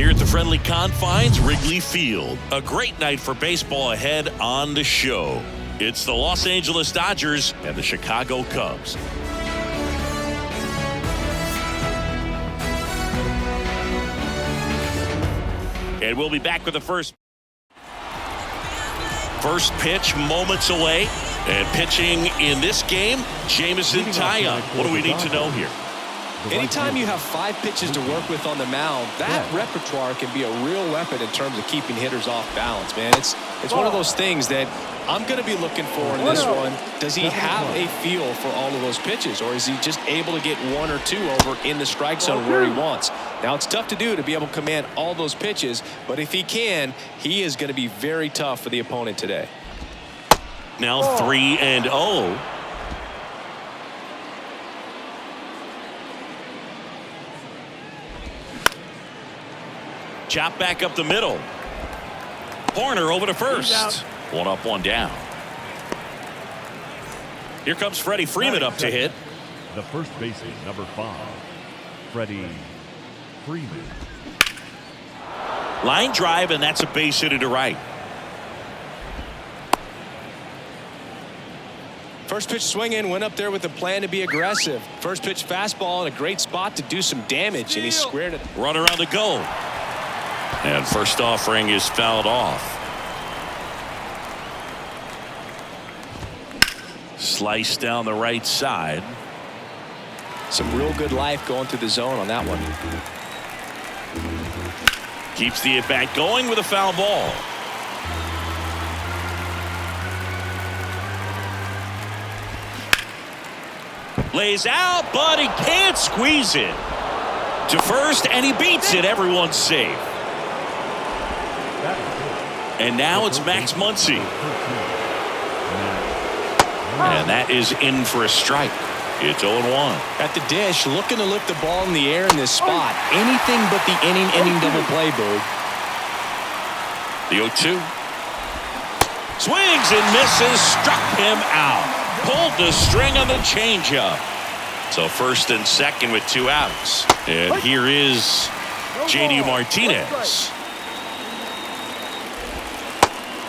Here at the friendly confines, Wrigley Field. A great night for baseball ahead on the show. It's the Los Angeles Dodgers and the Chicago Cubs. And we'll be back with the first pitch moments away. And pitching in this game, Jameson Taillon. What do we need to know here? Anytime you have 5 pitches to work with on the mound, that repertoire can be a real weapon in terms of keeping hitters off balance, man. It's one of those things that I'm going to be looking for in this one. Does he have a feel for all of those pitches, or is he just able to get 1 or 2 over in the strike zone where he wants? Now, it's tough to do to be able to command all those pitches, but if he can, he is going to be very tough for the opponent today. Now 3-0. Chop back up the middle. Horner over to first. 1 up, 1 down. Here comes Freddie Freeman up to hit. The first baseman, number 5, Freddie Freeman. Line drive, and that's a base hit to right. First pitch swinging, went up there with a plan to be aggressive. First pitch fastball in a great spot to do some damage, and he squared it. Runner on the go. And first offering is fouled off. Slice down the right side. Some real good life going through the zone on that one. Keeps the at-bat going with a foul ball. Lays out, but he can't squeeze it to first, and he beats it. Everyone's safe. And now it's Max Muncy. And that is in for a strike. It's 0-1. At the dish, looking to lift the ball in the air in this spot. Anything but the inning double play, Boog. The 0-2. Swings and misses. Struck him out. Pulled the string on the changeup. So first and second with 2 outs. And here is J.D. Martinez.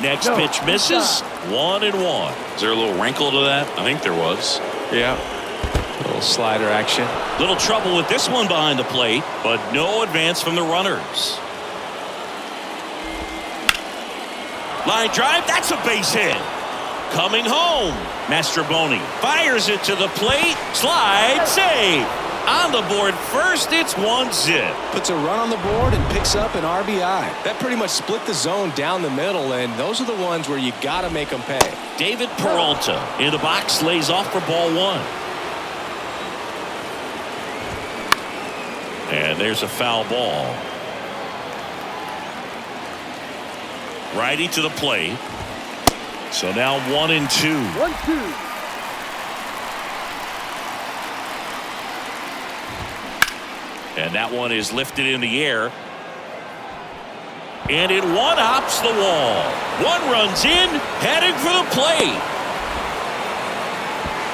Next pitch misses. 1-1. Is there a little wrinkle to that? I think there was. Yeah. A little slider action. Little trouble with this one behind the plate, but no advance from the runners. Line drive. That's a base hit. Coming home. Mastrobuoni fires it to the plate. Slide save. On the board first, it's 1-zip. Puts a run on the board and picks up an RBI. That pretty much split the zone down the middle, and those are the ones where you got to make them pay. David Peralta in the box, lays off for ball 1. And there's a foul ball. Righty to the plate. So now 1-2. 1-2. And that one is lifted in the air. And it one-hops the wall. 1 runs in, heading for the plate.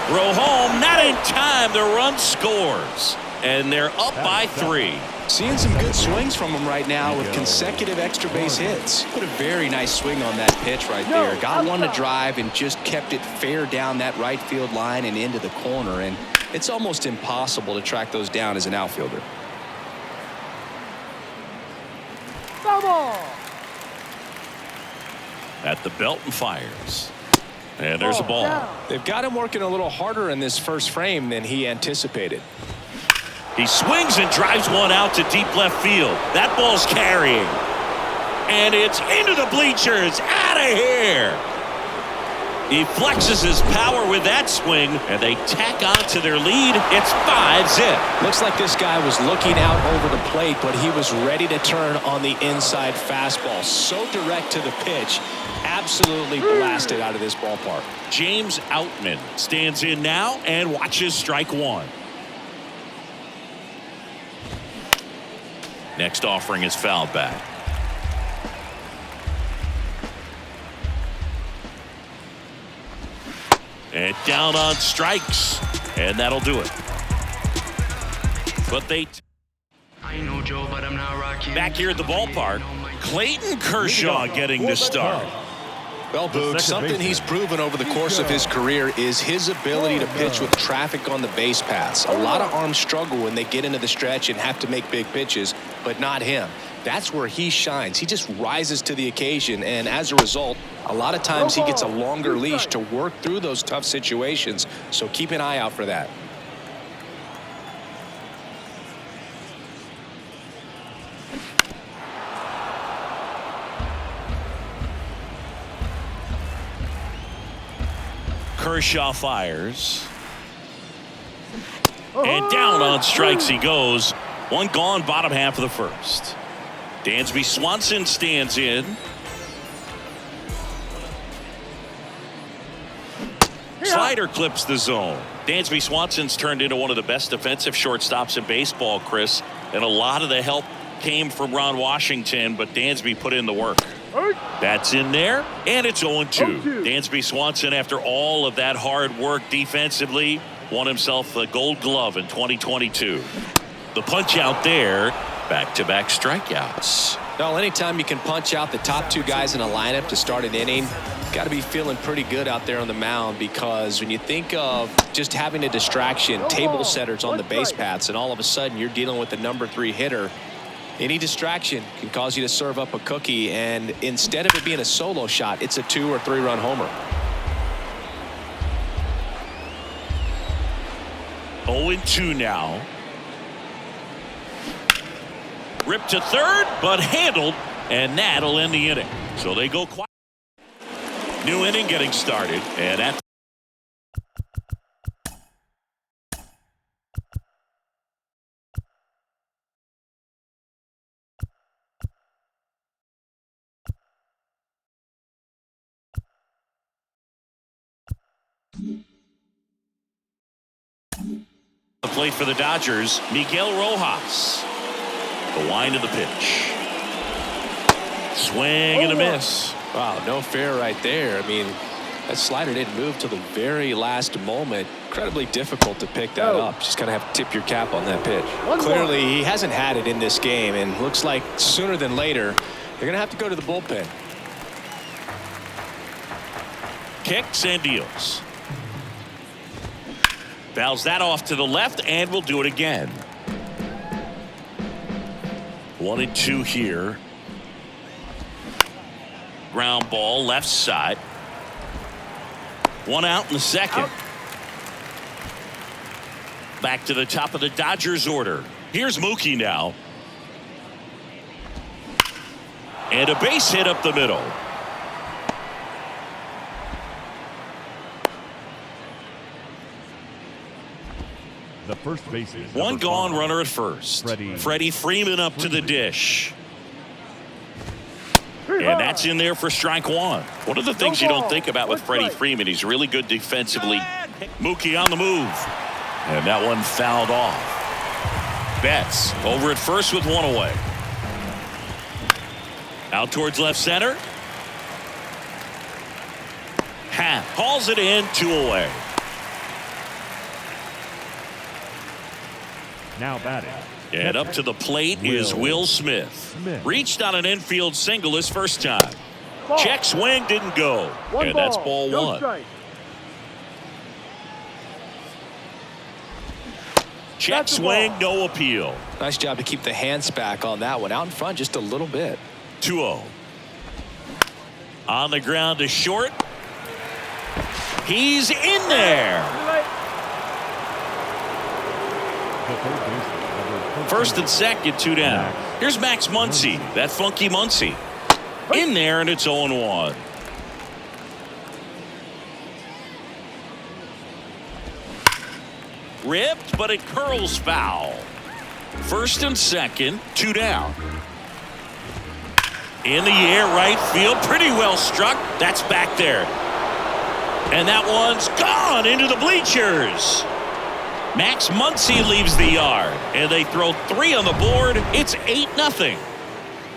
Throw home, not in time. The run scores. And they're up by 3. Seeing some good swings from him right now with consecutive extra base hits. Put a very nice swing on that pitch right there. Got one to drive and just kept it fair down that right field line and into the corner. And it's almost impossible to track those down as an outfielder. At the belt and fires. And there's a ball. They've got him working a little harder in this first frame than he anticipated. He swings and drives one out to deep left field. That ball's carrying. And it's into the bleachers. Out of here. He flexes his power with that swing, and they tack on to their lead. It's 5-zip. Looks like this guy was looking out over the plate, but he was ready to turn on the inside fastball. So direct to the pitch. Absolutely blasted out of this ballpark. James Outman stands in now and watches strike 1. Next offering is fouled back. And down on strikes. And that'll do it. But they... Back here at the ballpark, Clayton Kershaw getting the start. Well, Boog, something he's proven over the course of his career is his ability to pitch with traffic on the base paths. A lot of arms struggle when they get into the stretch and have to make big pitches, but not him. That's where he shines. He just rises to the occasion, and as a result, a lot of times he gets a longer leash to work through those tough situations, so keep an eye out for that. Kershaw fires. And down on strikes he goes. One gone, bottom half of the first. Dansby Swanson stands in. Slider clips the zone. Dansby Swanson's turned into one of the best defensive shortstops in baseball, Chris. And a lot of the help came from Ron Washington, but Dansby put in the work. That's in there, and it's 0-2. Dansby Swanson, after all of that hard work defensively, won himself a Gold Glove in 2022. The punch out there, back-to-back strikeouts. Well, anytime you can punch out the top two guys in a lineup to start an inning, got to be feeling pretty good out there on the mound, because when you think of just having a distraction, table setters on the base paths, and all of a sudden you're dealing with the number 3 hitter, any distraction can cause you to serve up a cookie, and instead of it being a solo shot, it's a 2 or 3 run homer. 0-2 now. Ripped to third, but handled, and that'll end the inning. So they go quiet. New inning getting started, and that's the plate for the Dodgers, Miguel Rojas. The wind of the pitch. Swing and a miss. Wow, no fair right there. I mean, that slider didn't move till the very last moment. Incredibly difficult to pick that up. Just kind of have to tip your cap on that pitch. Clearly, he hasn't had it in this game, and looks like sooner than later, they're going to have to go to the bullpen. Kicks and deals. Fouls that off to the left, and we'll do it again. 1-2 here. Ground ball left side. One out in the second. Back to the top of the Dodgers order. Here's Mookie now. And a base hit up the middle. The first baseman. One gone, runner at first. Freddie Freeman up to the dish. And that's in there for strike one. One of the things you don't think about with Freddie Freeman, he's really good defensively. Mookie on the move. And that one fouled off. Betts over at first with one away. Out towards left center. Happ hauls it in, 2 away. Now batting. And up to the plate is Will Smith. Reached on an infield single his first time. Check swing, didn't go. And that's ball one. Check swing, no appeal. Nice job to keep the hands back on that one. Out in front just a little bit. 2-0. On the ground to short. He's in there. First and second, 2 down. Here's Max Muncy, that funky Muncy. In there, and it's 0-1. Ripped, but it curls foul. First and second, 2 down. In the air, right field, pretty well struck. That's back there. And that one's gone into the bleachers. Max Muncy leaves the yard, and they throw 3 on the board. It's 8-0.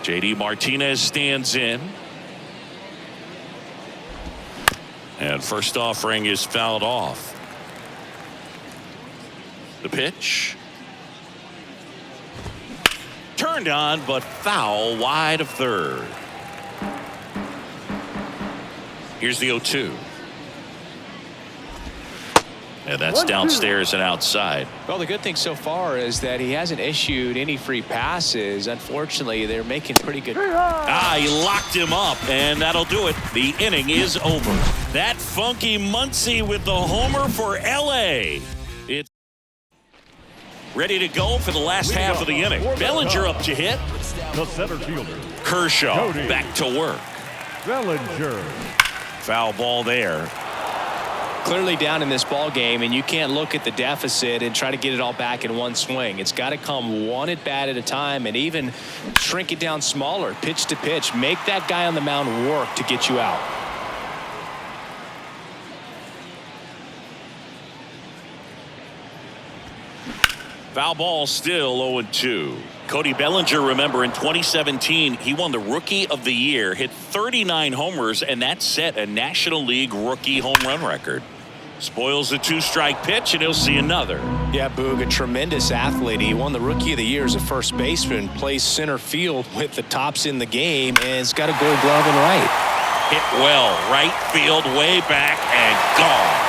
J.D. Martinez stands in. And first offering is fouled off. The pitch. Turned on, but foul wide of third. Here's the 0-2. And that's downstairs and outside. Well, the good thing so far is that he hasn't issued any free passes. Unfortunately, they're making pretty good. He locked him up, and that'll do it. The inning is over. That funky Muncy with the homer for LA. It's ready to go for the last half of the inning. Bellinger up to hit. The center fielder, Kershaw back to work. Bellinger. Foul ball there. Clearly down in this ball game, and you can't look at the deficit and try to get it all back in one swing. It's got to come one at bat at a time, and even shrink it down smaller, pitch to pitch. Make that guy on the mound work to get you out. Foul ball, still 0-2. Cody Bellinger, remember, in 2017, he won the Rookie of the Year, hit 39 homers, and that set a National League rookie home run record. Spoils the 2-strike pitch, and he'll see another. Yeah, Boog, a tremendous athlete. He won the Rookie of the Year as a first baseman, plays center field with the tops in the game, and has got a Gold Glove in right. Hit well, right field, way back, and gone.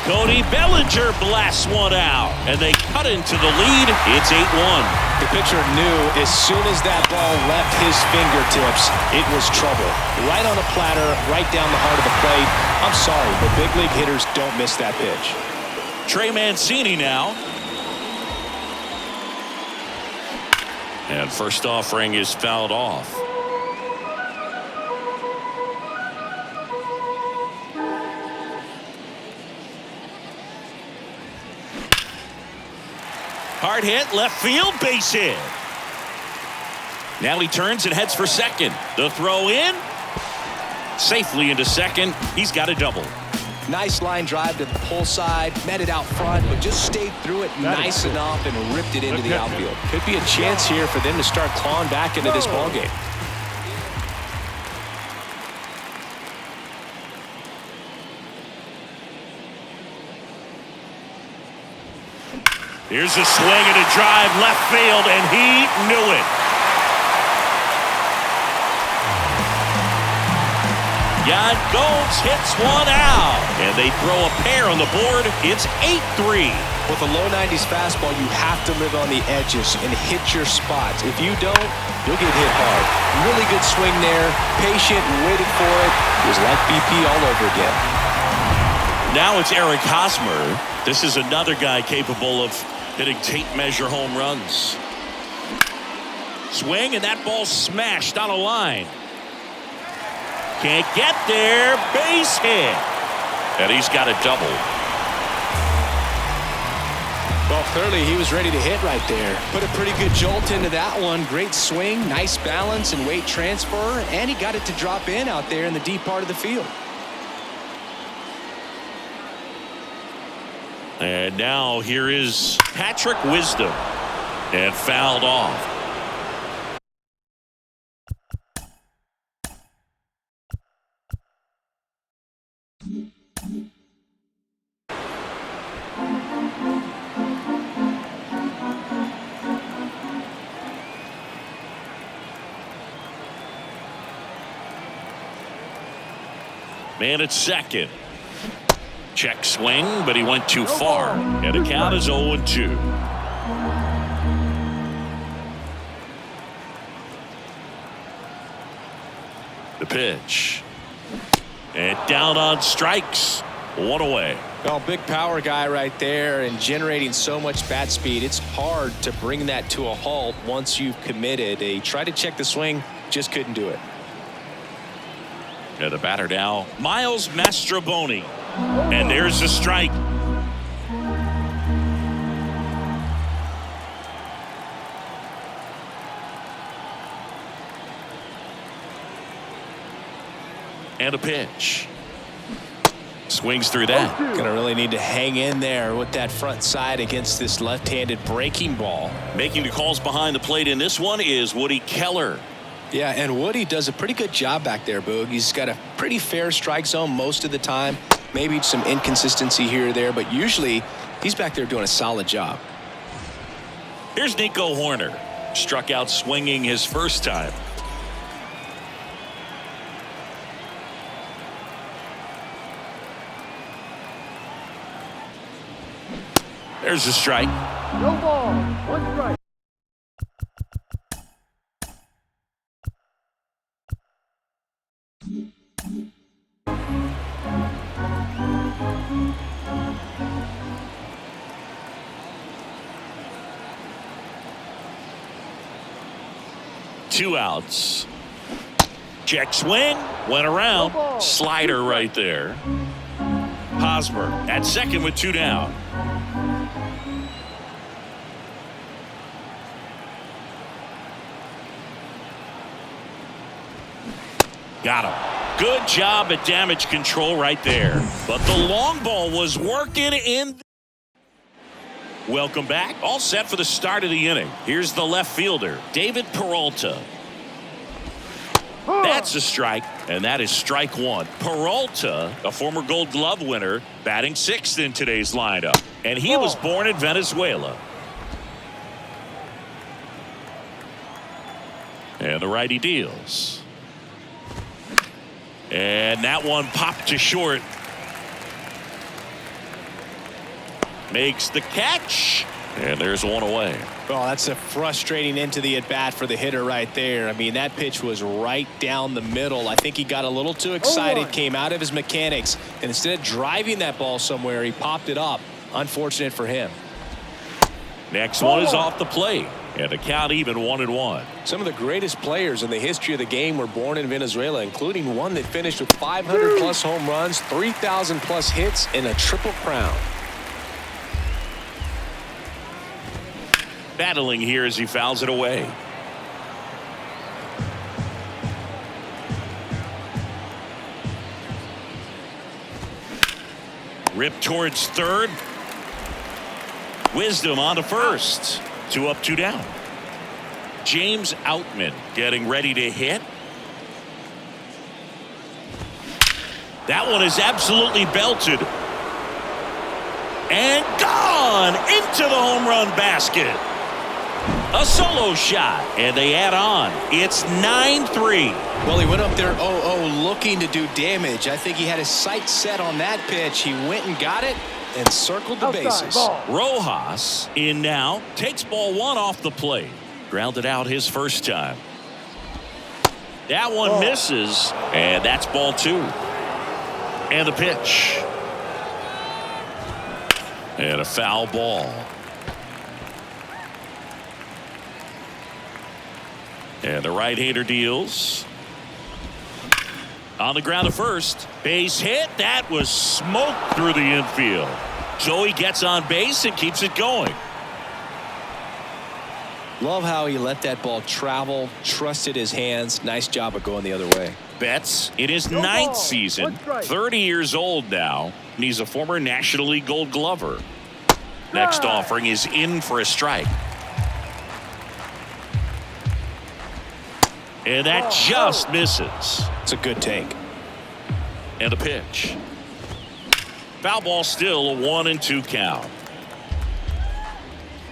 Cody Bellinger blasts one out, and they cut into the lead. It's 8-1. The pitcher knew as soon as that ball left his fingertips, it was trouble. Right on a platter, right down the heart of the plate. I'm sorry, but big league hitters don't miss that pitch. Trey Mancini now. And first offering is fouled off. Hard hit, left field, base hit. Now he turns and heads for second. The throw in. Safely into second. He's got a double. Nice line drive to the pull side. Met it out front, but just stayed through it nice enough and ripped it into the outfield. Could be a chance here for them to start clawing back into this ballgame. Here's a swing and a drive left field, and he knew it. Yan Gomes hits one out, and they throw a pair on the board. It's 8-3. With a low 90s fastball, you have to live on the edges and hit your spots. If you don't, you'll get hit hard. Really good swing there, patient, waited for it. It was like BP all over again. Now it's Eric Hosmer. This is another guy capable of hitting tape measure home runs. Swing, and that ball smashed on a line. Can't get there. Base hit. And he's got a double. Well, clearly he was ready to hit right there. Put a pretty good jolt into that one. Great swing, nice balance and weight transfer, and he got it to drop in out there in the deep part of the field. And now here is Patrick Wisdom, and fouled off. Man at second. Check swing, but he went too far. And the count is 0-2. The pitch. And down on strikes. One away. Well, big power guy right there and generating so much bat speed. It's hard to bring that to a halt once you've committed. He tried to check the swing, just couldn't do it. And the batter now, Miles Mastrobuoni. And there's the strike. And a pitch. Swings through that. Gonna really need to hang in there with that front side against this left-handed breaking ball. Making the calls behind the plate in this one is Woody Keller. Yeah, and Woody does a pretty good job back there, Boog. He's got a pretty fair strike zone most of the time. Maybe some inconsistency here or there, but usually he's back there doing a solid job. Here's Nico Horner. Struck out swinging his first time. There's a strike. No ball. One strike. Two outs. Check swing. Went around. Slider right there. Hosmer at second with two down. Got him. Good job at damage control right there. But the long ball was working in. Welcome back. All set for the start of the inning. Here's the left fielder, David Peralta. That's a strike, and that is strike one. Peralta, a former Gold Glove winner, batting sixth in today's lineup. And he was born in Venezuela. And the righty deals. And that one popped to short. Makes the catch. And there's one away. Oh, that's a frustrating end to the at-bat for the hitter right there. I mean, that pitch was right down the middle. I think he got a little too excited, came out of his mechanics, and instead of driving that ball somewhere, he popped it up. Unfortunate for him. Next one is off the plate. And the count even 1-1. Some of the greatest players in the history of the game were born in Venezuela, including one that finished with 500-plus home runs, 3,000-plus hits, and a triple crown. Battling here as he fouls it away. Rip towards third. Wisdom on to first. 2 up, 2 down. James Outman getting ready to hit. That one is absolutely belted. And gone into the home run basket. A solo shot, and they add on. It's 9-3. Well, he went up there 0-0 looking to do damage. I think he had his sights set on that pitch. He went and got it and circled the bases. Rojas in now, takes ball one off the plate. Grounded out his first time. That one misses, and that's ball two. And the pitch. And a foul ball. And the right-hander deals. On the ground to first. Base hit. That was smoked through the infield. So he gets on base and keeps it going. Love how he let that ball travel, trusted his hands. Nice job of going the other way. Betts in his ninth season, 30 years old now, and he's a former National League Gold Glover. Next offering is in for a strike. And that just misses. It's a good take. And the pitch. Foul ball, still a 1-2 count.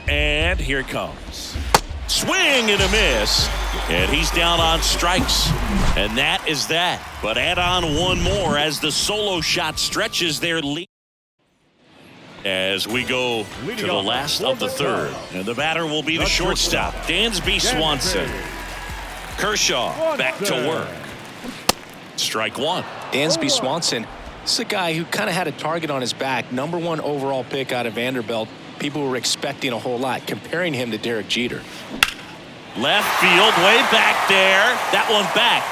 And here it comes. Swing and a miss. And he's down on strikes. And that is that. But add on one more as the solo shot stretches their lead. As we go to the last of the third. And the batter will be the shortstop, Dansby Swanson. Kershaw back to work. Strike one. Dansby Swanson. This is a guy who kind of had a target on his back. #1 overall pick out of Vanderbilt. People were expecting a whole lot, comparing him to Derek Jeter. Left field, way back there. That one back.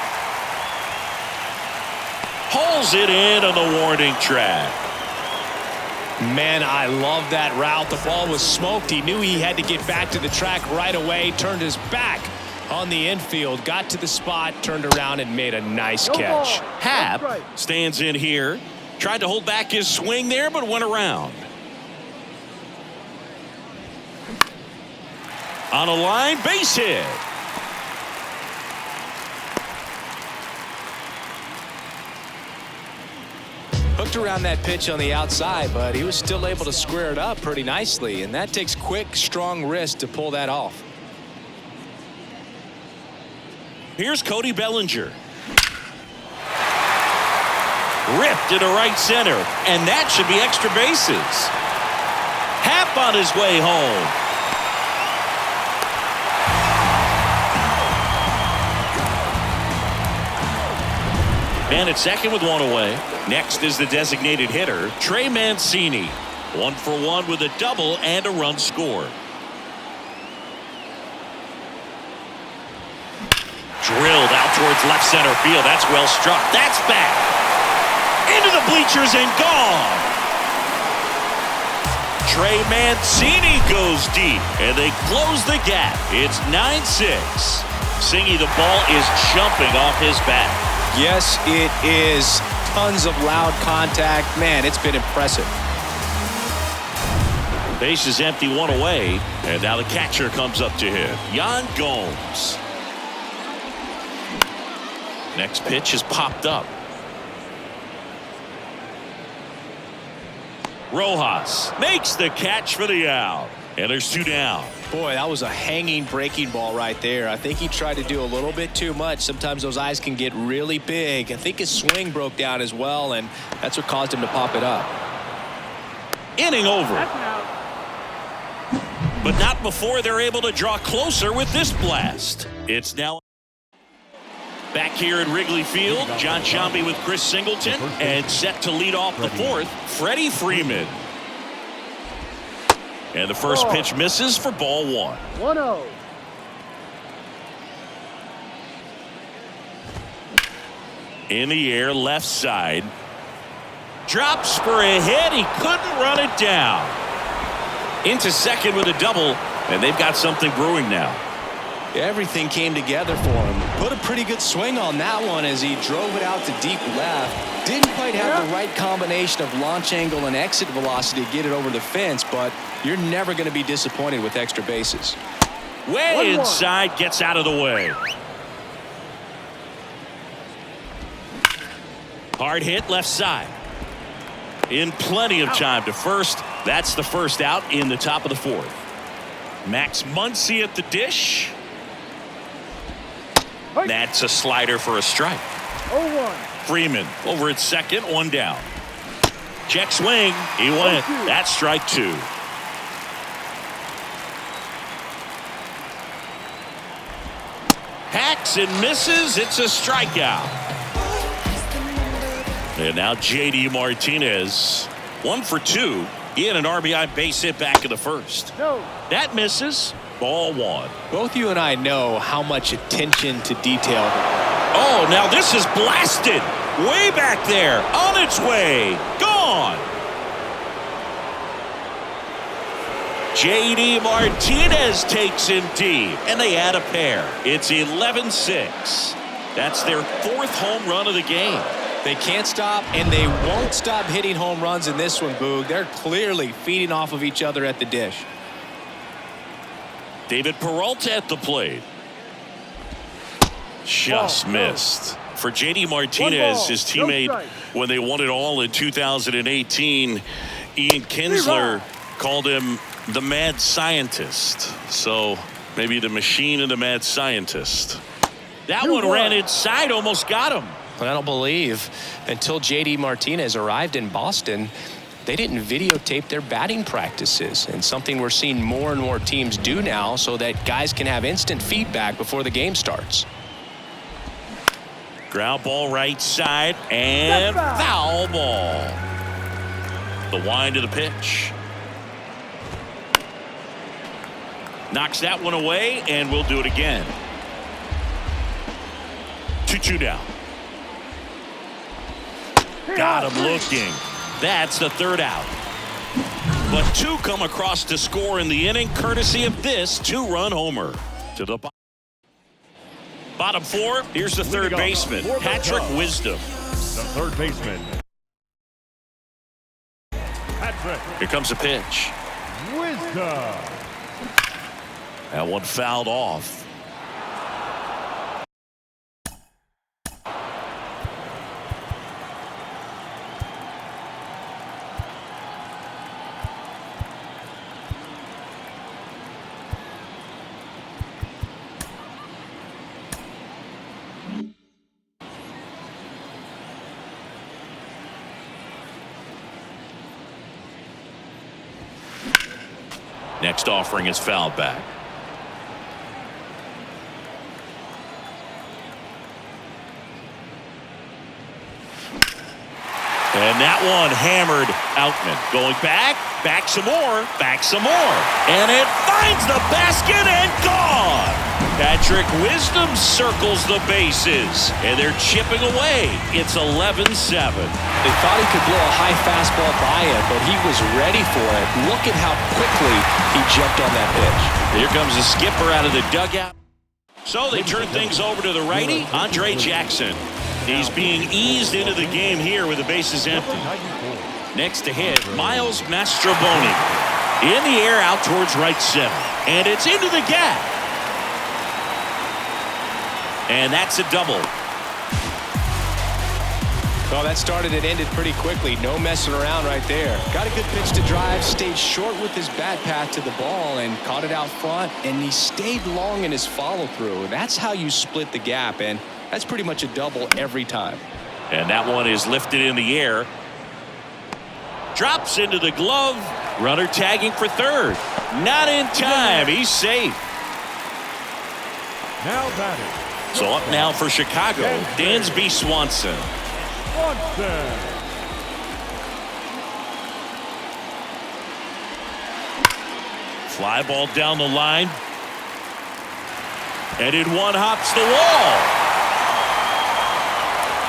Pulls it in on the warning track. Man, I love that route. The ball was smoked. He knew he had to get back to the track right away. Turned his back on the infield. Got to the spot, turned around, and made a nice catch. Happ stands in here. Tried to hold back his swing there, but went around. On a line, base hit. Hook worked around that pitch on the outside, but he was still able to square it up pretty nicely, and that takes quick, strong wrist to pull that off. Here's Cody Bellinger. Ripped into right center, and that should be extra bases. Happ on his way home. Man at second with one away. Next is the designated hitter, Trey Mancini. 1 for 1 with a double and a run scored. Drilled out towards left center field. That's well struck. That's back. Into the bleachers and gone. Trey Mancini goes deep, and they close the gap. It's 9-6. Singy, the ball is jumping off his bat. Yes, it is. Tons of loud contact. Man, it's been impressive. Base is empty, 1 away, and now the catcher comes up to him. Yan Gomes. Next pitch is popped up. Rojas makes the catch for the out, and there's 2 down. Boy, that was a hanging breaking ball right there. I think he tried to do a little bit too much. Sometimes those eyes can get really big. I think his swing broke down as well, and that's what caused him to pop it up. Inning over. But not before they're able to draw closer with this blast. It's now back here at Wrigley Field. John Sciambi with Chris Singleton, and set to lead off the 4th, Freddie Freeman. And the first pitch misses for ball 1. 1-0. In the air, left side. Drops for a hit. He couldn't run it down. Into second with a double, and they've got something brewing now. Everything came together for him. Put a pretty good swing on that one as he drove it out to deep left. Didn't quite have the right combination of launch angle and exit velocity to get it over the fence, but you're never going to be disappointed with extra bases. Way inside, gets out of the way. Hard hit left side. In plenty of time to first. That's the first out in the top of the 4th. Max Muncy at the dish. That's a slider for a strike. 0-1. Freeman over at second, 1 down. Check swing. He went. That's strike 2. Hacks and misses. It's a strikeout. And now J.D. Martinez. 1 for 2. He had an RBI base hit back in the 1st. No. That misses. Ball 1. Both you and I know how much attention to detail. Oh, now this is blasted. Way back there. On its way. Gone. J.D. Martinez takes him deep, and they add a pair. It's 11-6. That's their 4th home run of the game. They can't stop, and they won't stop hitting home runs in this one, Boog. They're clearly feeding off of each other at the dish. David Peralta at the plate. Just missed. For J.D. Martinez, his teammate, when they won it all in 2018, Ian Kinsler called him the mad scientist. So maybe the machine and the mad scientist. That one ran inside, almost got him. I don't believe until J.D. Martinez arrived in Boston, they didn't videotape their batting practices, and something we're seeing more and more teams do now so that guys can have instant feedback before the game starts. Ground ball right side and foul ball. The wind of the pitch. Knocks that one away, and we'll do it again. 2-2 down. Got him looking. That's the 3rd out. But 2 come across to score in the inning, courtesy of this 2-run homer. To the bottom 4, here's the 3rd baseman, Patrick Wisdom. The 3rd baseman, Patrick. Here comes a pitch. Wisdom. That one fouled off. next offering is fouled back. And that one hammered Outman. Going back some more, And it finds the basket and gone. Patrick Wisdom circles the bases, and they're chipping away. It's 11-7. They thought he could blow a high fastball by him, but he was ready for it. Look at how quickly he jumped on that pitch. Here comes the skipper out of the dugout. So they turn things over to the righty, Andre Jackson. He's being eased into the game here with the bases empty. Next to hit, Miles Mastrobuoni. In the air out towards right center. And it's into the gap. And that's a double. Well, that started and ended pretty quickly. No messing around right there. Got a good pitch to drive, stayed short with his bat path to the ball and caught it out front, and he stayed long in his follow-through. That's how you split the gap, and that's pretty much a double every time. And that one is lifted in the air. Drops into the glove. Runner tagging for third. Not in time. He's safe. Now batting. So up now for Chicago, Dansby Swanson. Fly ball down the line. And in one hops the wall.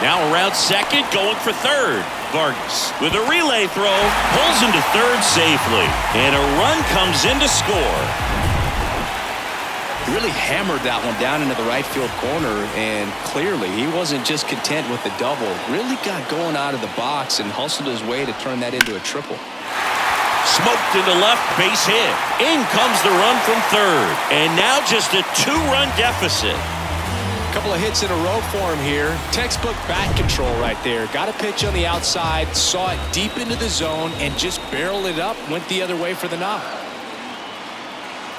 Now around second, going for third. Vargas with a relay throw, pulls into third safely. And a run comes in to score. Really hammered that one down into the right field corner, and clearly he wasn't just content with the double. Really got going out of the box and hustled his way to turn that into a triple. Smoked into left, base hit. In comes the run from third. And now just a two-run deficit. Couple of hits in a row for him here. Textbook bat control right there. Got a pitch on the outside, saw it deep into the zone, and just barreled it up, went the other way for the knock.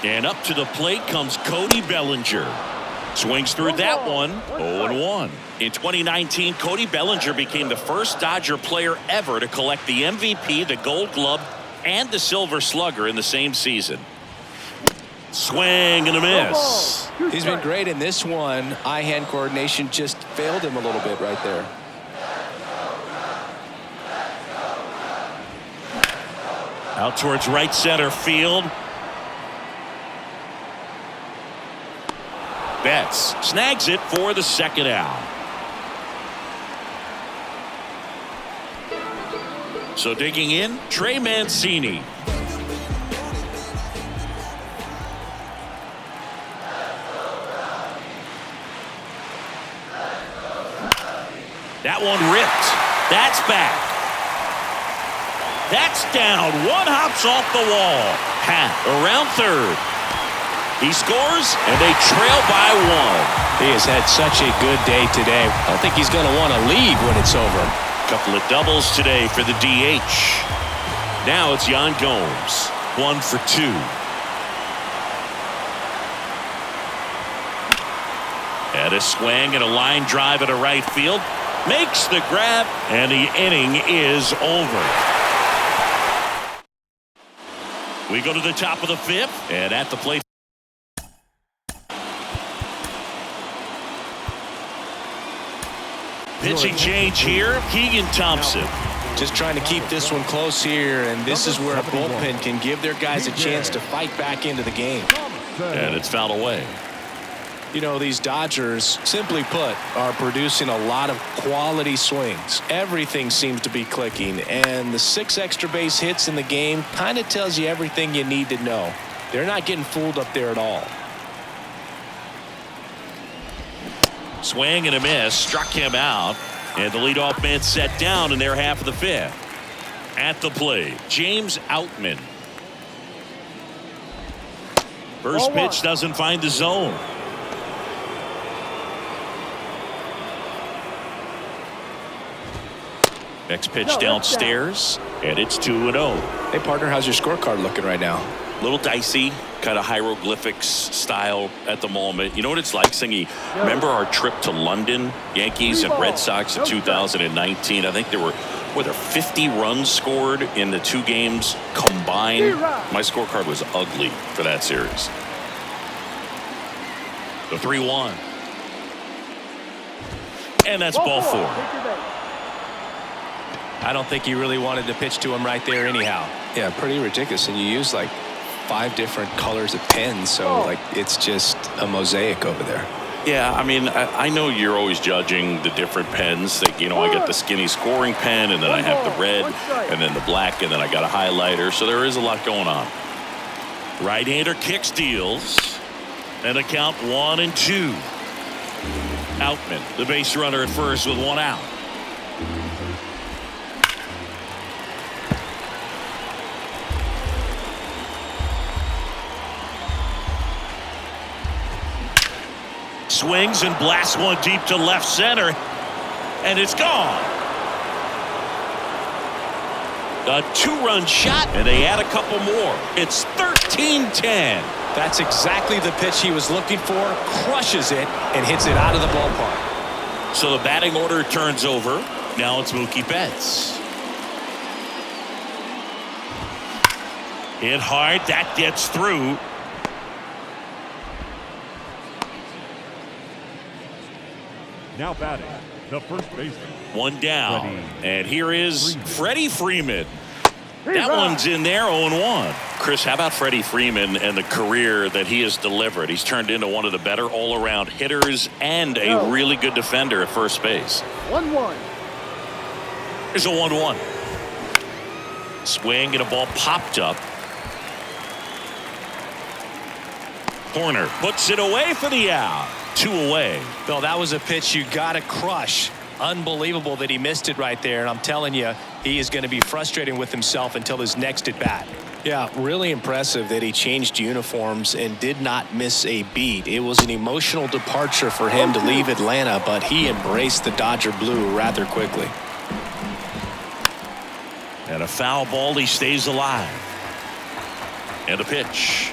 And up to the plate comes Cody Bellinger. Swings through that one, 0-1. In 2019, Cody Bellinger became the first Dodger player ever to collect the MVP, the Gold Glove, and the Silver Slugger in the same season. Swing and a miss. He's been great in this one. Eye-hand coordination just failed him a little bit right there. Out towards right center field. Betts snags it for the second out. So digging in, Trey Mancini. That one ripped. That's back. That's down. One hops off the wall. Hat around third. He scores, and they trail by one. He has had such a good day today. I don't think he's going to want to leave when it's over. Couple of doubles today for the DH. Now it's Yan Gomes. 1 for 2. And a swing and a line drive at a right field. Makes the grab, and the inning is over. We go to the top of the fifth, and at the plate. Pitching change here, Keegan Thompson. Just trying to keep this one close here, and this is where a bullpen can give their guys a chance to fight back into the game. And it's fouled away. You know, these Dodgers, simply put, are producing a lot of quality swings. Everything seems to be clicking, and the 6 extra base hits in the game kind of tells you everything you need to know. They're not getting fooled up there at all. Swing and a miss, struck him out, and the leadoff man set down in their half of the fifth. At the plate, James Outman. First pitch doesn't find the zone. Next pitch downstairs, and it's 2-0. Hey, partner, how's your scorecard looking right now? Little dicey, kind of hieroglyphics style at the moment. You know what it's like, Singy? Remember our trip to London, Yankees and Red Sox in 2019? I think there were Were there 50 runs scored in the 2 games combined? My scorecard was ugly for that series. The 3-1. And that's ball 4. I don't think he really wanted to pitch to him right there anyhow. Yeah, pretty ridiculous. And you use like 5 different colors of pens, so like it's just a mosaic over there. Yeah, I mean, I know you're always judging the different pens. That, you know, I got the skinny scoring pen, and then I have the red, and then the black, and then I got a highlighter. So there is a lot going on. Right-hander kick steals, and a count 1-2. Outman, the base runner at first with 1 out. Swings and blasts one deep to left center, and it's gone. A 2-run shot, and they add a couple more. It's 13-10. That's exactly the pitch he was looking for. Crushes it and hits it out of the ballpark. So the batting order turns over. Now it's Mookie Betts. Hit hard. That gets through. Now batting, the first baseman. 1 down. And here is Freddie Freeman. That Freeman. one's in there, 0-1. Chris, how about Freddie Freeman and the career that he has delivered? He's turned into one of the better all-around hitters and a really good defender at first base. 1-1. Here's a 1-1. Swing and a ball popped up. Corner puts it away for the out. 2 away. Bill, that was a pitch you got to crush. Unbelievable that he missed it right there. And I'm telling you, he is going to be frustrating with himself until his next at bat. Yeah, really impressive that he changed uniforms and did not miss a beat. It was an emotional departure for him to leave Atlanta, but he embraced the Dodger blue rather quickly. And a foul ball, he stays alive. And a pitch.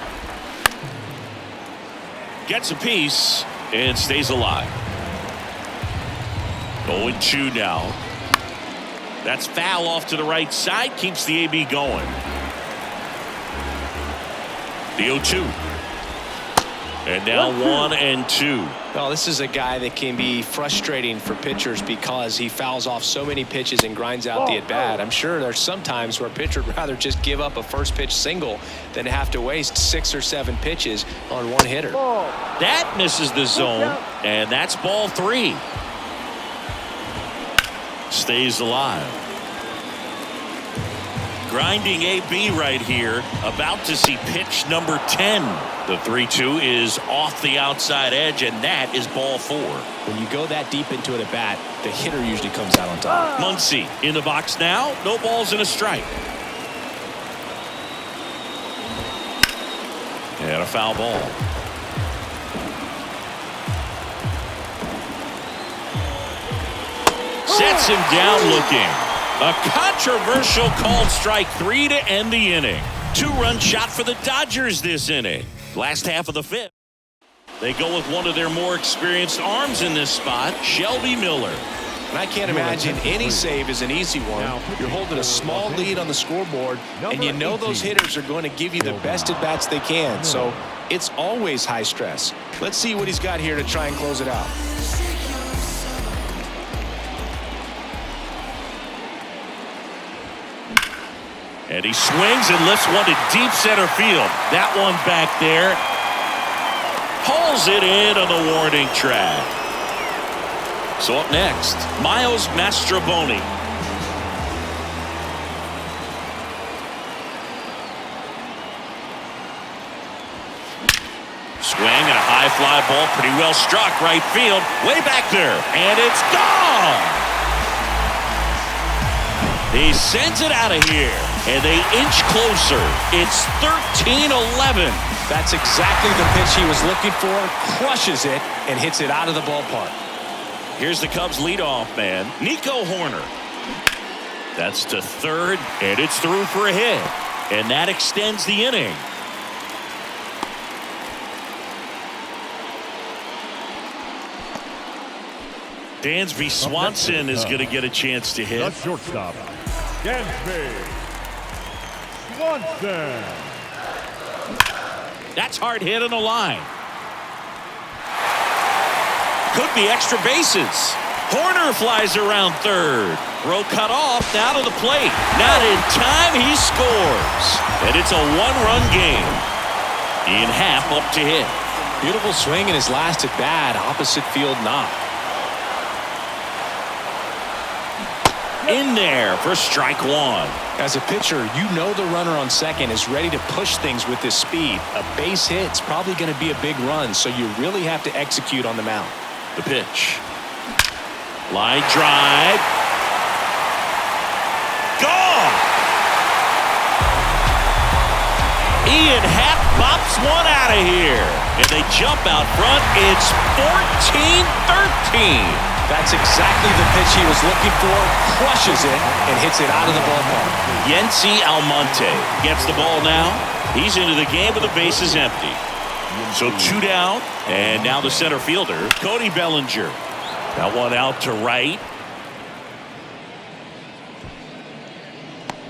Gets a piece and stays alive. 0-2 now. That's foul off to the right side. Keeps the AB going. The 0-2. And now 1-2. Well, this is a guy that can be frustrating for pitchers because he fouls off so many pitches and grinds out the at-bat. I'm sure there's some times where a pitcher would rather just give up a first pitch single than have to waste 6 or 7 pitches on one hitter. That misses the zone, and that's ball 3. Stays alive. Grinding AB right here, about to see pitch number 10. The 3-2 is off the outside edge, and that is ball 4. When you go that deep into an at-bat, the hitter usually comes out on top. Muncy in the box now. No balls and a strike. And a foul ball. Sets him down looking. A controversial called strike 3 to end the inning. 2-run shot for the Dodgers this inning. Last half of the 5th. They go with one of their more experienced arms in this spot, Shelby Miller. And I can't imagine any save is an easy one. You're holding a small lead on the scoreboard, and you know those hitters are going to give you the best at-bats they can. So it's always high stress. Let's see what he's got here to try and close it out. And he swings and lifts one to deep center field. That one back there. Pulls it in on the warning track. So up next, Miles Mastrobuoni. Swing and a high fly ball, pretty well struck right field, way back there, and it's gone. He sends it out of here, and they inch closer. It's 13-11. That's exactly the pitch he was looking for. Crushes it and hits it out of the ballpark. Here's the Cubs leadoff man, Nico Horner. That's to third, and it's through for a hit. And that extends the inning. Dansby Swanson is going to get a chance to hit. The shortstop, Dansby Swanson. That's hard hit on the line. Could be extra bases. Horner flies around third. Throw cut off, now to the plate. Not in time, he scores. And it's a one-run game. Ian Happ up to hit. Beautiful swing in his last at bat. Opposite field knock. In there for strike one. As a pitcher, you know the runner on second is ready to push things with his speed. A base hit's probably going to be a big run, so you really have to execute on the mound. The pitch. Line drive. Gone. Ian Happ pops one out of here. And they jump out front. It's 14-13. That's exactly the pitch he was looking for. Crushes it and hits it out of the ballpark. Yency Almonte gets the ball now. He's into the game with the bases empty. So 2 down. And now the center fielder, Cody Bellinger. That one out to right.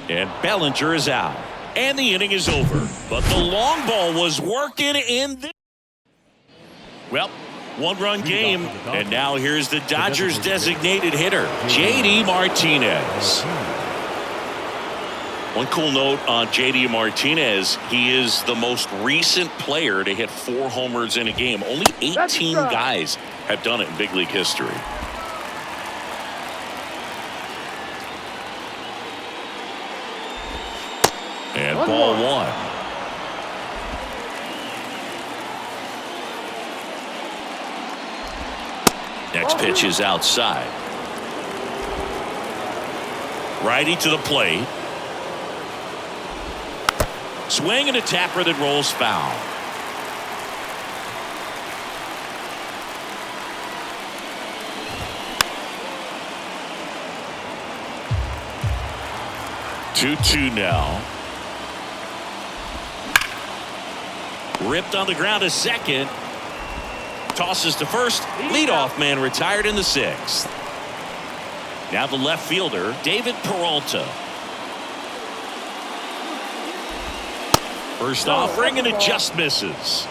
And Bellinger is out. And the inning is over. But the long ball was working in the... Well, one-run game. And now here's the Dodgers designated hitter, J.D. Martinez. One cool note on J.D. Martinez, he is the most recent player to hit 4 homers in a game. Only 18 guys have done it in big league history. And ball one. Next pitch is outside. Righty to the plate. Swing and a tapper that rolls foul. Two now. Ripped on the ground to second. Tosses to first. Leadoff man retired in the 6th. Now the left fielder, David Peralta. First offering, and it just misses.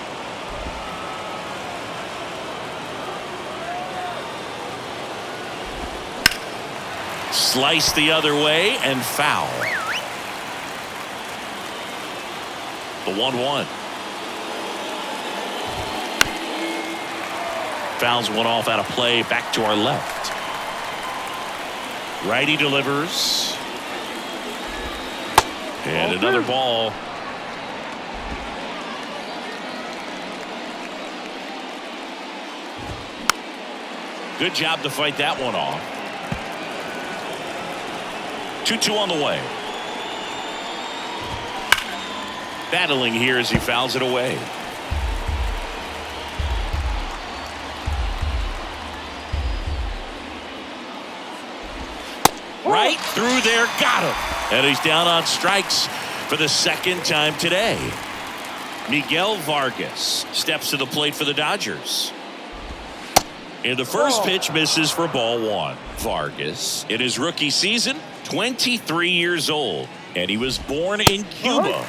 Slice the other way and foul. The 1-1. Fouls one off out of play, back to our left. Righty delivers. And another ball. Good job to fight that one off. 2-2 on the way. Battling here as he fouls it away. Right through there, got him. And he's down on strikes for the 2nd time today. Miguel Vargas steps to the plate for the Dodgers. And the first pitch misses for ball 1. Vargas, in his rookie season, 23 years old. And he was born in Cuba.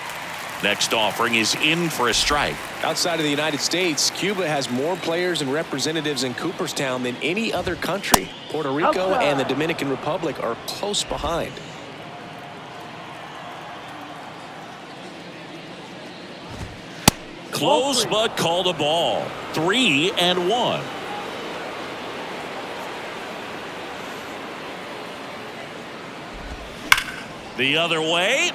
Next offering is in for a strike. Outside of the United States, Cuba has more players and representatives in Cooperstown than any other country. Puerto Rico and the Dominican Republic are close behind. Close but called a ball. 3-1. The other way.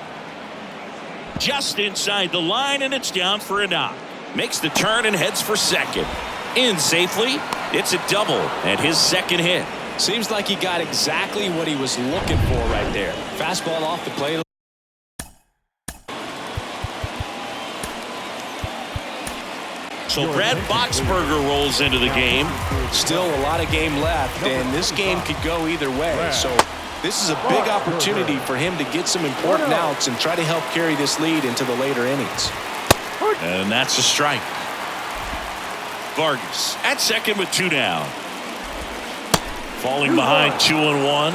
Just inside the line, and it's down for a knock. Makes the turn and heads for second. In safely. It's a double and his 2nd hit. Seems like he got exactly what he was looking for right there. Fastball off the plate. So Brad Boxberger rolls into the game. Still a lot of game left, and this game could go either way. So this is a big opportunity for him to get some important outs and try to help carry this lead into the later innings. And that's a strike. Vargas at second with 2 down. Falling behind 2-1.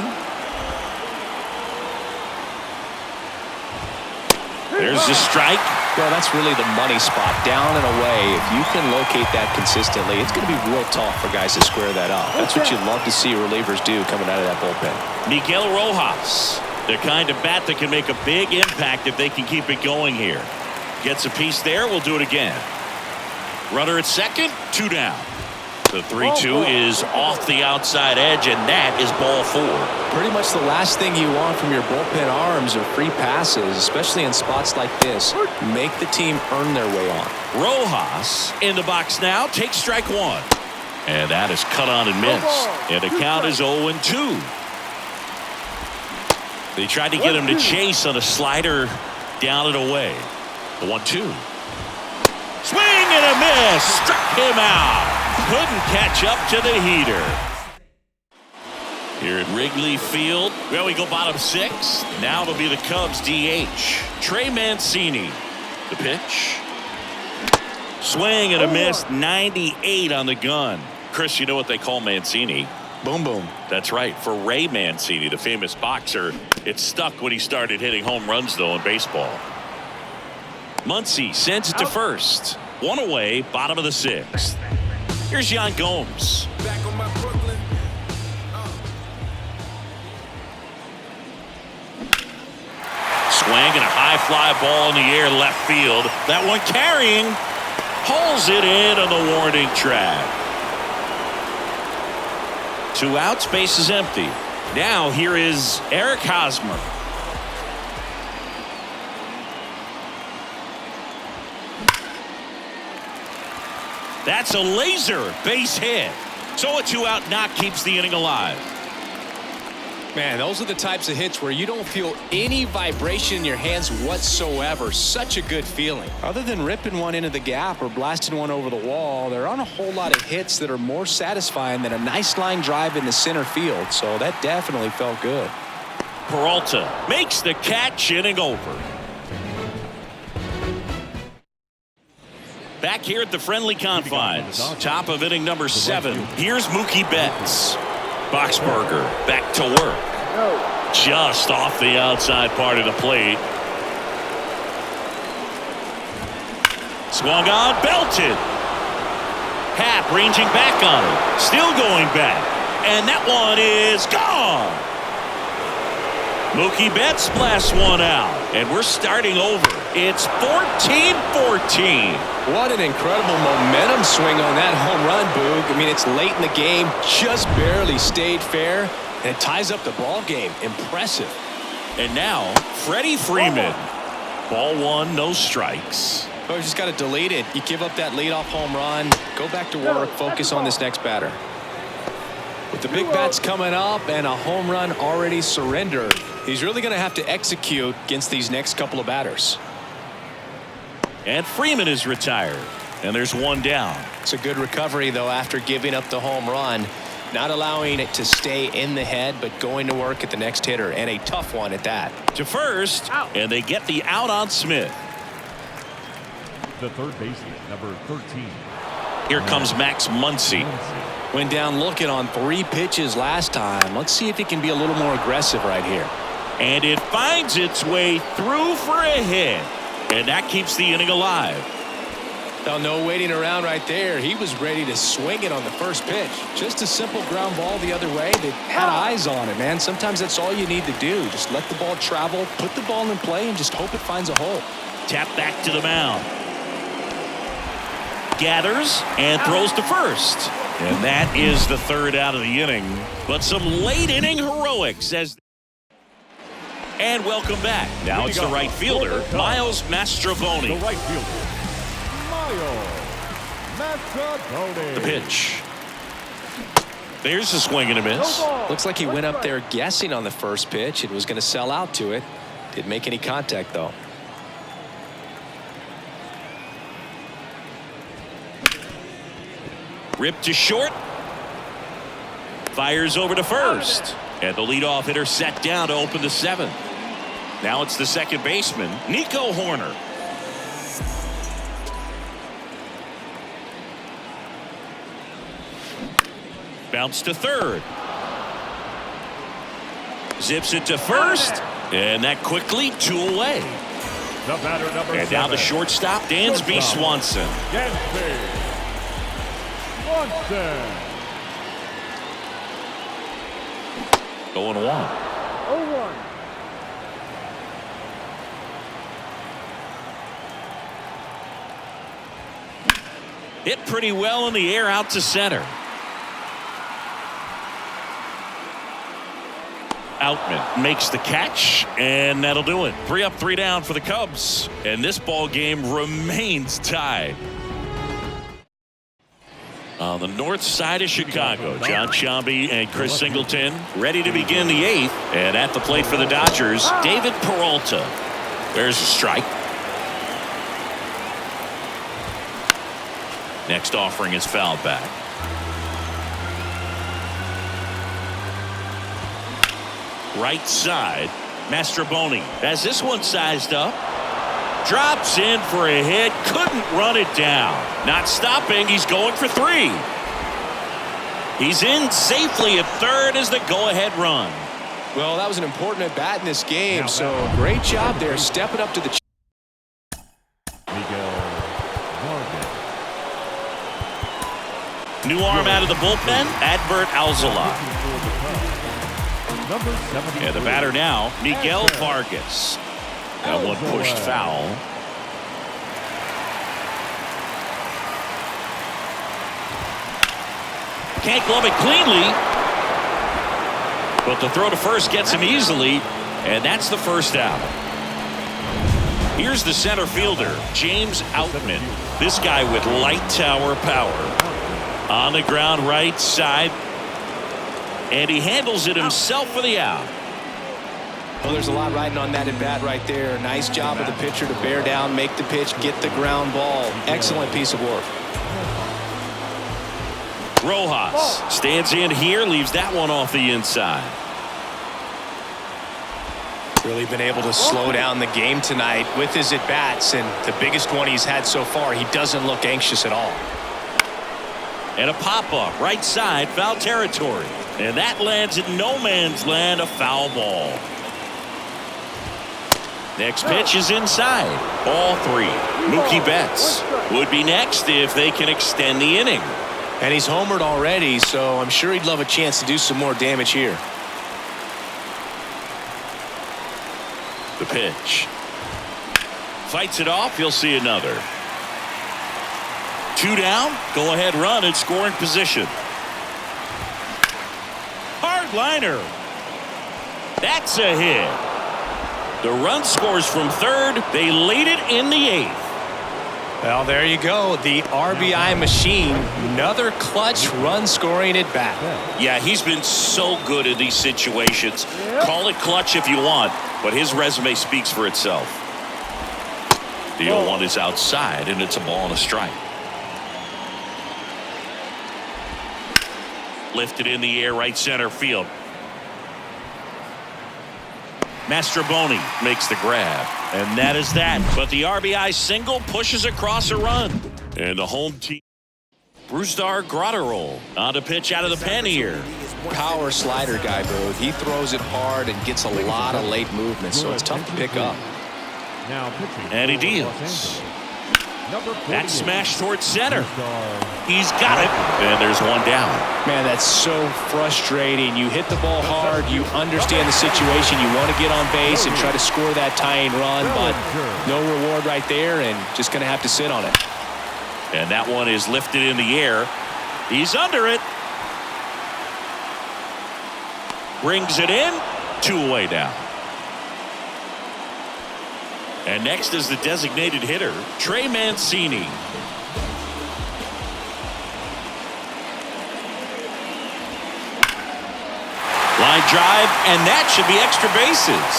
There's the strike. Well, that's really the money spot, down and away. If you can locate that consistently, it's going to be real tough for guys to square that up. That's what you love to see relievers do coming out of that bullpen. Miguel Rojas, the kind of bat that can make a big impact if they can keep it going here. Gets a piece there. We'll do it again. Runner at second, 2 down. The 3-2 is off the outside edge, and that is ball 4. Pretty much the last thing you want from your bullpen arms are free passes, especially in spots like this. Make the team earn their way on. Rojas in the box now, takes strike 1. And that is cut on and missed. And the count is 0-2. They tried to get him to chase on a slider down and away. The 1-2. Swing and a miss. Struck him out. Couldn't catch up to the heater. Here at Wrigley Field, well, we go bottom 6. Now it'll be the Cubs DH. Trey Mancini. The pitch. Swing and a miss. 98 on the gun. Chris, you know what they call Mancini? Boom, boom. That's right. For Ray Mancini, the famous boxer, it stuck when he started hitting home runs, though, in baseball. Muncy sends it to first. 1 away, bottom of the 6th. Here's Yan Gomes. Back on my Brooklyn. Swing and a high fly ball in the air left field. That one carrying. Hauls it in on the warning track. 2 outs, base is empty. Now here is Eric Hosmer. That's a laser base hit. So a 2-out knock keeps the inning alive. Man, those are the types of hits where you don't feel any vibration in your hands whatsoever. Such a good feeling. Other than ripping one into the gap or blasting one over the wall, there aren't a whole lot of hits that are more satisfying than a nice line drive in the center field. So that definitely felt good. Peralta makes the catch, inning over. Back here at the friendly confines, top of inning number 7. Here's Mookie Betts. Boxberger back to work. Just off the outside part of the plate. Swung on, belted. Happ ranging back on it. Still going back. And that one is gone. Mookie Betts blasts one out. And we're starting over. It's 14-14. What an incredible momentum swing on that home run, Boog. I mean, it's late in the game, just barely stayed fair, and it ties up the ball game. Impressive. And now, Freddie Freeman. Ball 1, no strikes. Oh, you just got to delete it. You give up that leadoff home run, go back to work, focus on this next batter. With the big bats coming up and a home run already surrendered, he's really going to have to execute against these next couple of batters. And Freeman is retired. And there's 1 down. It's a good recovery, though, after giving up the home run. Not allowing it to stay in the head, but going to work at the next hitter, and a tough one at that. To first, and they get the out on Smith. The third baseman, number 13. Here comes Max Muncy. Went down looking on 3 pitches last time. Let's see if he can be a little more aggressive right here. And it finds its way through for a hit. And that keeps the inning alive. Now, no waiting around right there. He was ready to swing it on the first pitch. Just a simple ground ball the other way. They had eyes on it, man. Sometimes that's all you need to do. Just let the ball travel, put the ball in play, and just hope it finds a hole. Tap back to the mound. Gathers and throws to first. And that is the 3rd out of the inning. But some late inning heroics as. And welcome back. Now it's the right fielder, Miles Mastrobuoni. The right fielder, Miles Mastrobuoni. The pitch. There's a swing and a miss. Looks like he went up there guessing on the first pitch. It was going to sell out to it. Didn't make any contact, though. Ripped to short. Fires over to first. And the leadoff hitter set down to open the 7th. Now it's the second baseman, Nico Horner. Bounce to third. Zips it to first. And that quickly 2 away. The batter number And now the shortstop, Dansby Swanson. Dansby Swanson. 0-1. 0-1. Hit pretty well in the air out to center. Outman makes the catch, and that'll do it. 3 up, 3 down for the Cubs, and this ball game remains tied. On the north side of Chicago, John Sciambi and Chris Singleton ready to begin the 8th, and at the plate for the Dodgers, David Peralta. There's a strike. Next offering is fouled back. Right side, Mastroboni has this one sized up. Drops in for a hit, couldn't run it down. Not stopping, he's going for 3. He's in safely at third as the go-ahead run. Well, that was an important at-bat in this game, so great job there stepping up to the New arm out of the bullpen, Adbert Alzolay. And the batter now, Miguel Vargas. That one pushed foul. Can't glove it cleanly. But the throw to first gets him easily, and that's the first out. Here's the center fielder, James Outman. This guy with light tower power. On the ground right side. And he handles it himself for the out. Well, there's a lot riding on that at bat right there. Nice job of the pitcher to bear down, make the pitch, get the ground ball. Excellent piece of work. Rojas stands in here, leaves that one off the inside. Really been able to slow down the game tonight with his at-bats, and the biggest one he's had so far, he doesn't look anxious at all. And a pop-up right side, foul territory. And that lands in no man's land, a foul ball. Next pitch is inside. Ball 3. Mookie Betts would be next if they can extend the inning. And he's homered already, so I'm sure he'd love a chance to do some more damage here. The pitch. Fights it off. He'll see another. 2 down. Go ahead run in scoring position. Hard liner. That's a hit. The run scores from third. They lead it in the 8th. Well, there you go. The RBI machine. Another clutch run scoring at bat. Yeah, he's been so good in these situations. Call it clutch if you want, but his resume speaks for itself. The 0-1 is outside, and it's a ball and a strike. Lifted in the air, right center field. Mastroboni makes the grab, and that is that. But the RBI single pushes across a run, and the home team. Brusdar Graterol on the pitch out of the pen here. Power slider guy, bro. He throws it hard and gets a lot of late movement, so it's tough to pick up. And he deals. That smash towards center. He's got it, and there's one down. Man, that's so frustrating. You hit the ball hard. You understand the situation. You want to get on base and try to score that tying run, but no reward right there, and just going to have to sit on it. And that one is lifted in the air. He's under it. Brings it in. 2 away now. And next is the designated hitter, Trey Mancini. Line drive, and that should be extra bases.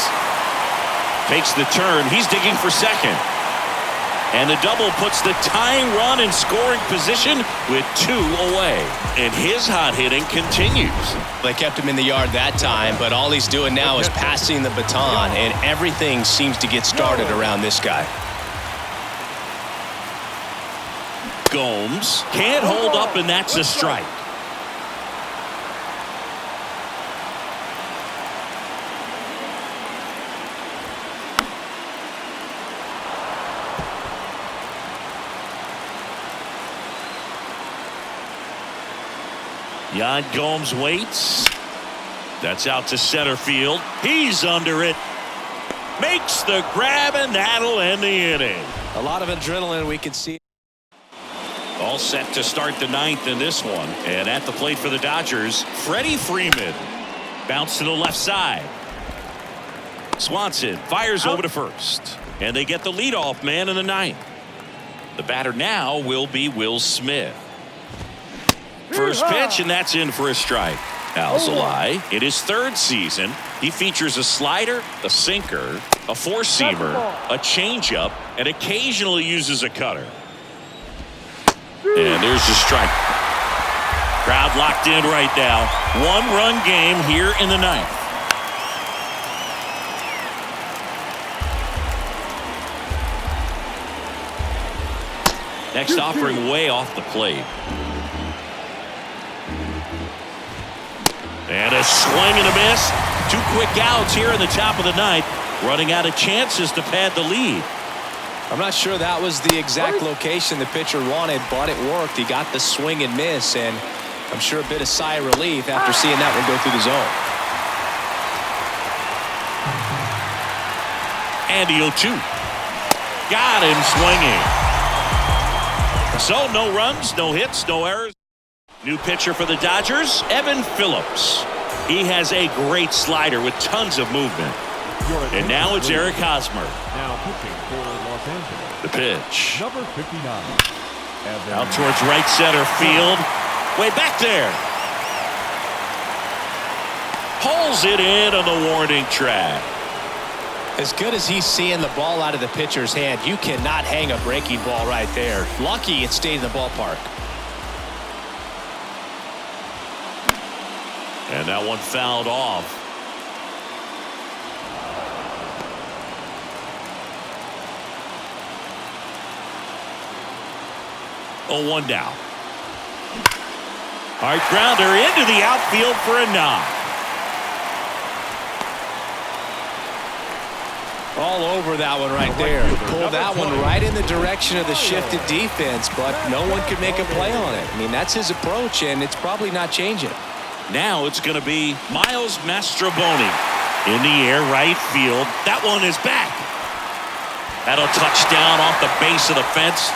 Takes the turn. He's digging for second. And the double puts the tying run in scoring position with 2 away. And his hot hitting continues. They kept him in the yard that time, but all he's doing now is passing the baton, and everything seems to get started around this guy. Gomes can't hold up, and that's a strike. Yan Gomes waits. That's out to center field. He's under it. Makes the grab, and that'll end the inning. A lot of adrenaline we can see. All set to start the ninth in this one. And at the plate for the Dodgers, Freddie Freeman. Bounce to the left side. Swanson fires over to first. And they get the leadoff man in the ninth. The batter now will be Will Smith. First pitch, and that's in for a strike. Alzolay, in his third season, he features a slider, a sinker, a four-seamer, a changeup, and occasionally uses a cutter. And there's the strike. Crowd locked in right now. One-run game here in the ninth. Next offering way off the plate. And a swing and a miss. 2 quick outs here in the top of the ninth. Running out of chances to pad the lead. I'm not sure that was the exact location the pitcher wanted, but it worked. He got the swing and miss, and I'm sure a bit of sigh of relief after seeing that one go through the zone. And the 0-2. Got him swinging. So no runs, no hits, no errors. New pitcher for the Dodgers, Evan Phillips. He has a great slider with tons of movement. And now it's Eric Hosmer. Now pitching for Los Angeles. The pitch. Number 59. Out towards right center field. Way back there. Pulls it in on the warning track. As good as he's seeing the ball out of the pitcher's hand, you cannot hang a breaking ball right there. Lucky it stayed in the ballpark. And that one fouled off. Oh, 1 down. Hard grounder into the outfield for a knock. All over that one right there. Pulled that one right in the direction of the shifted defense, but no one could make a play on it. I mean, that's his approach, and it's probably not changing. Now it's going to be Miles Mastrobuoni in the air right field. That one is back. That'll touch down off the base of the fence.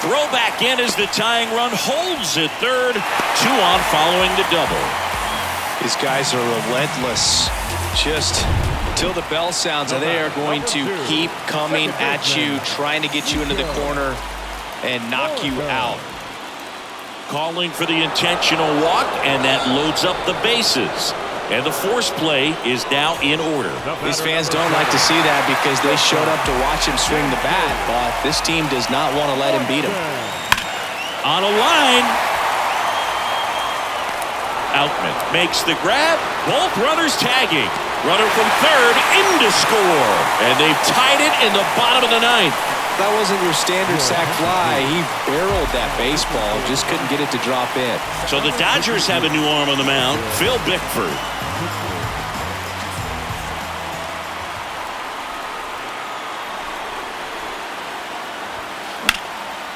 Throw back in as the tying run holds at third. 2 on following the double. These guys are relentless. Just till the bell sounds, and they are going to keep coming at you, trying to get you into the corner and knock you out. Calling for the intentional walk, and that loads up the bases. And the force play is now in order. These fans don't like to see that because they showed up to watch him swing the bat, but this team does not want to let him beat him. On a line. Outman makes the grab. Both runners tagging. Runner from third in to score. And they've tied it in the bottom of the ninth. That wasn't your standard sac fly. He barreled that baseball, just couldn't get it to drop in. So the Dodgers have a new arm on the mound, Phil Bickford.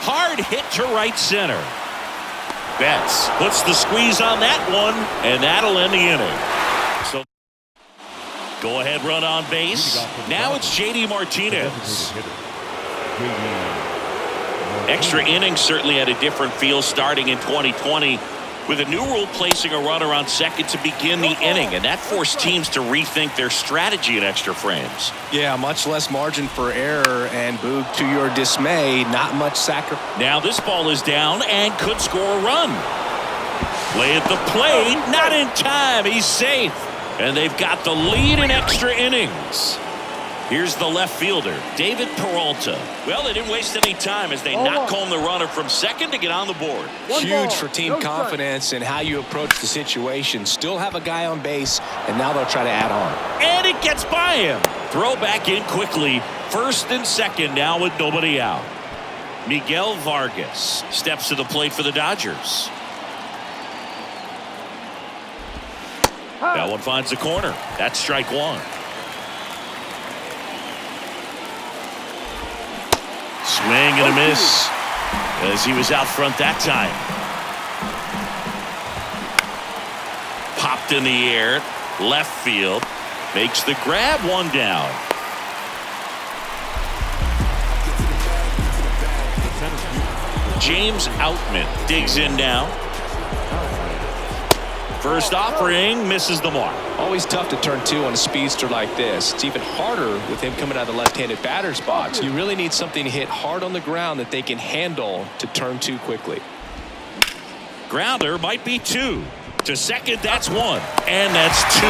Hard hit to right center. Betts puts the squeeze on that one, and that'll end the inning. So go ahead run on base. Now it's J.D. Martinez. Extra innings certainly had a different feel starting in 2020 with a new rule placing a runner on second to begin the inning, and that forced teams to rethink their strategy in extra frames. Yeah, much less margin for error, and Boog, to your dismay, not much sacrifice. Now this ball is down and could score a run. Play at the plate, not in time. He's safe, and they've got the lead in extra innings. Here's the left fielder, David Peralta. Well, they didn't waste any time as they knock home the runner from second to get on the board. Huge for team confidence and how you approach the situation. Still have a guy on base, and now they'll try to add on. And it gets by him. Throw back in quickly. First and second now with nobody out. Miguel Vargas steps to the plate for the Dodgers. That one finds the corner. That's strike one. Swing and a miss as he was out front that time. Popped in the air, left field, makes the grab, 1 down. James Outman digs in now. First offering misses the mark. Always tough to turn 2 on a speedster like this. It's even harder with him coming out of the left-handed batter's box. You really need something to hit hard on the ground that they can handle to turn 2 quickly. Grounder might be 2. To second, that's 1. And that's 2.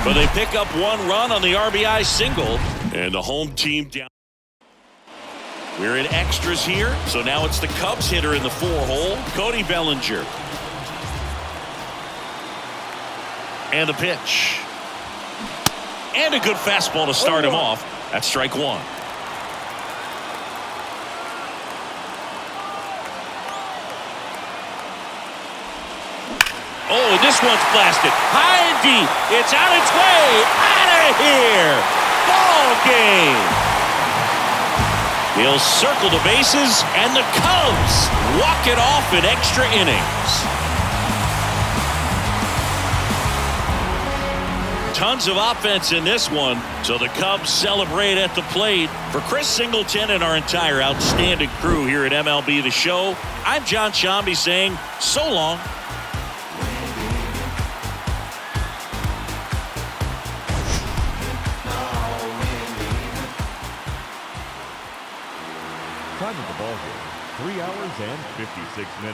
But they pick up 1 run on the RBI single. And the home team down. We're in extras here. So now it's the Cubs hitter in the 4-hole, Cody Bellinger. And the pitch. And a good fastball to start him off. That's strike 1. Oh, this one's blasted. High and deep. It's on its way. Out of here. Ball game. He'll circle the bases, and the Cubs walk it off in extra innings. Tons of offense in this one, so the Cubs celebrate at the plate. For Chris Singleton and our entire outstanding crew here at MLB The Show, I'm John Shambi saying so long. Time of the ball game, 3 hours and 56 minutes.